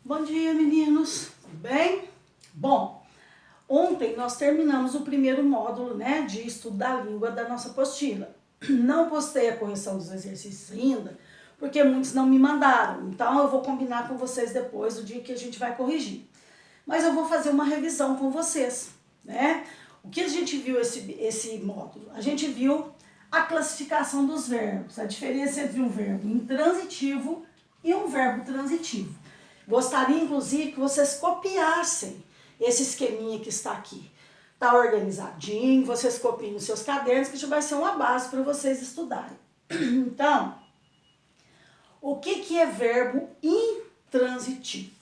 Bom dia, meninos, tudo bem? Bom, ontem nós terminamos o primeiro módulo, de estudo da língua da nossa apostila. Não postei a correção dos exercícios ainda, porque muitos não me mandaram. Então eu vou combinar com vocês depois, o dia que a gente vai corrigir. Mas eu vou fazer uma revisão com vocês, O que a gente viu esse módulo? A gente viu a classificação dos verbos, a diferença entre um verbo intransitivo e um verbo transitivo. Gostaria, inclusive, que vocês copiassem esse esqueminha que está aqui. Está organizadinho, vocês copiem nos seus cadernos, que já vai ser uma base para vocês estudarem. Então, o que é verbo intransitivo?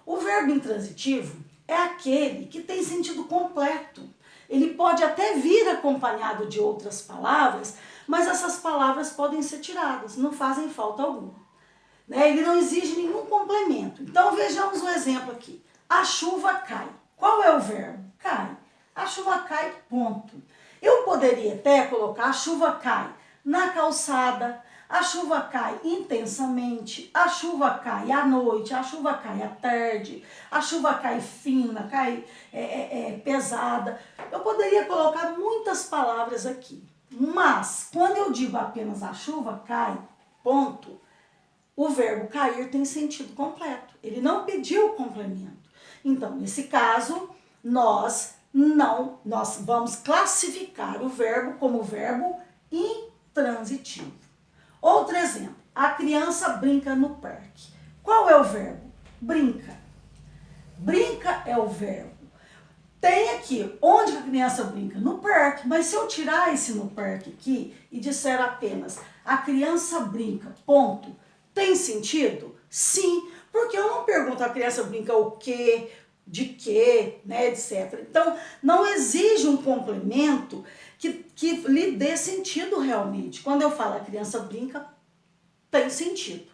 O verbo intransitivo é aquele que tem sentido completo. Ele pode até vir acompanhado de outras palavras, mas essas palavras podem ser tiradas, não fazem falta alguma. Ele não exige nenhum complemento. Então vejamos um exemplo aqui. A chuva cai. Qual é o verbo? Cai. A chuva cai, ponto. Eu poderia até colocar a chuva cai na calçada, a chuva cai intensamente, a chuva cai à noite, a chuva cai à tarde, a chuva cai fina, cai pesada. Eu poderia colocar muitas palavras aqui. Mas, quando eu digo apenas a chuva cai, ponto, o verbo cair tem sentido completo. Ele não pediu complemento. Então, nesse caso, nós vamos classificar o verbo como verbo intransitivo. Outro exemplo. A criança brinca no parque. Qual é o verbo? Brinca. Brinca é o verbo. Tem aqui, onde a criança brinca? No parque. Mas se eu tirar esse no parque aqui e disser apenas a criança brinca, ponto, tem sentido? Sim, porque eu não pergunto a criança brinca o quê, de quê, etc. Então, não exige um complemento que lhe dê sentido realmente. Quando eu falo a criança brinca, tem sentido,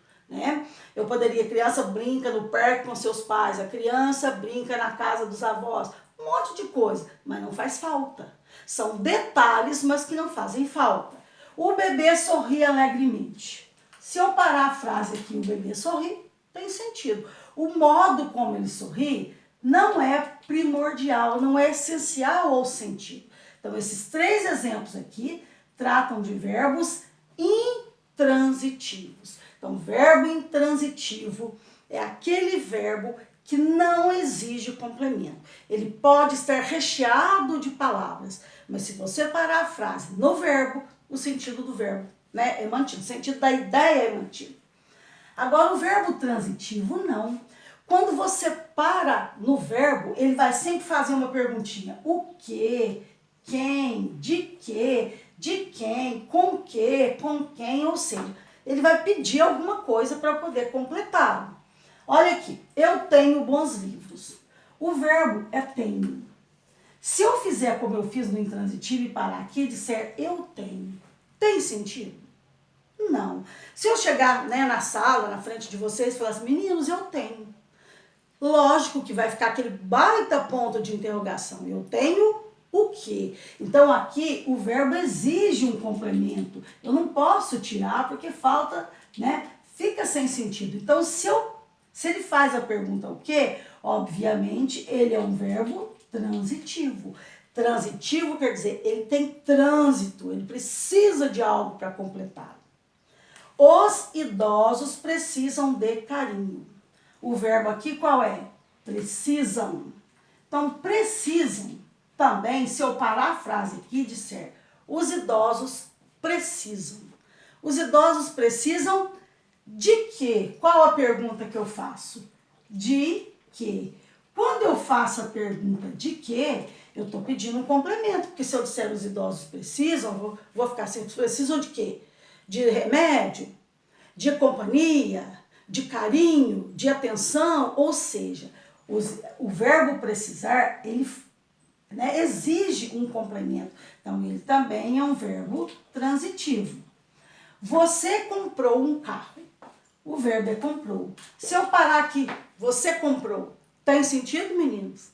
Eu poderia, a criança brinca no parque com seus pais, a criança brinca na casa dos avós, um monte de coisa, mas não faz falta. São detalhes, mas que não fazem falta. O bebê sorri alegremente. Se eu parar a frase aqui, o bebê sorri, tem sentido. O modo como ele sorri não é primordial, não é essencial ao sentido. Então, esses três exemplos aqui tratam de verbos intransitivos. Então, verbo intransitivo é aquele verbo que não exige complemento. Ele pode estar recheado de palavras, mas se você parar a frase no verbo, o sentido do verbo é mantido, o sentido da ideia é mantido. Agora, o verbo transitivo, não. Quando você para no verbo, ele vai sempre fazer uma perguntinha. O que, quem, de quem, com que, com quem, ou seja, ele vai pedir alguma coisa para poder completá-lo. Olha aqui, eu tenho bons livros. O verbo é tenho. Se eu fizer como eu fiz no intransitivo e parar aqui e disser eu tenho, tem sentido? Não. Se eu chegar na sala, na frente de vocês, e falar assim, meninos, eu tenho. Lógico que vai ficar aquele baita ponto de interrogação. Eu tenho o quê? Então aqui o verbo exige um complemento. Eu não posso tirar porque falta, fica sem sentido. Então se ele faz a pergunta o quê? Obviamente ele é um verbo transitivo. Transitivo quer dizer, ele tem trânsito, ele precisa de algo para completar. Os idosos precisam de carinho. O verbo aqui qual é? Precisam. Então, precisam também, se eu parar a frase aqui e disser, os idosos precisam. Os idosos precisam de quê? Qual a pergunta que eu faço? De quê? Quando eu faço a pergunta de quê, eu estou pedindo um complemento, porque se eu disser os idosos precisam, vou ficar assim, precisam de quê? De remédio, de companhia, de carinho, de atenção, ou seja, o verbo precisar, ele exige um complemento. Então, ele também é um verbo transitivo. Você comprou um carro. O verbo é comprou. Se eu parar aqui, você comprou, tem sentido, meninos?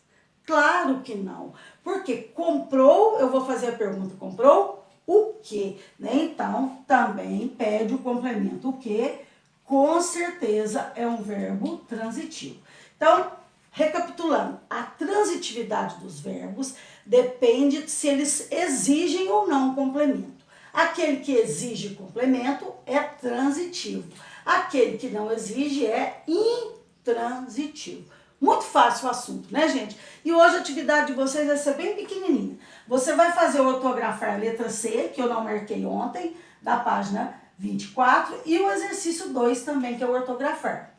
Claro que não. Porque comprou, eu vou fazer a pergunta, comprou o quê? Então, também pede o complemento o quê? Com certeza é um verbo transitivo. Então, recapitulando, a transitividade dos verbos depende se eles exigem ou não complemento. Aquele que exige complemento é transitivo. Aquele que não exige é intransitivo. Muito fácil o assunto, né, gente? E hoje a atividade de vocês vai ser bem pequenininha. Você vai fazer o ortografar a letra C, que eu não marquei ontem, da página 24, e o exercício 2 também, que é o ortografar.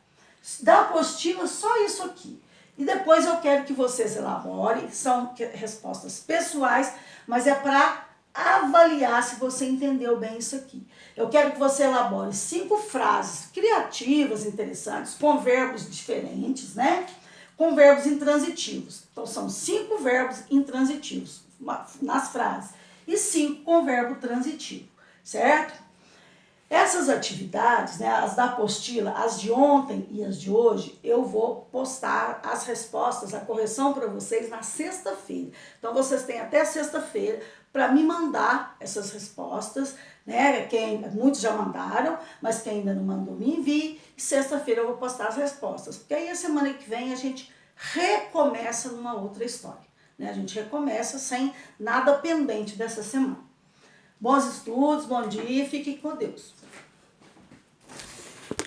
Da apostila, só isso aqui. E depois eu quero que vocês elaborem, são respostas pessoais, mas é para avaliar se você entendeu bem isso aqui. Eu quero que você elabore 5 frases criativas, interessantes, com verbos diferentes, né? Com verbos intransitivos. Então, são 5 verbos intransitivos nas frases e 5 com verbo transitivo, certo? Essas atividades, né, as da apostila, as de ontem e as de hoje, eu vou postar as respostas, a correção para vocês na sexta-feira. Então, vocês têm até sexta-feira para me mandar essas respostas, né? Muitos já mandaram, mas quem ainda não mandou, me envie. E sexta-feira eu vou postar as respostas, porque aí a semana que vem a gente recomeça numa outra história, né? A gente recomeça sem nada pendente dessa semana. Bons estudos, bom dia e fiquem com Deus.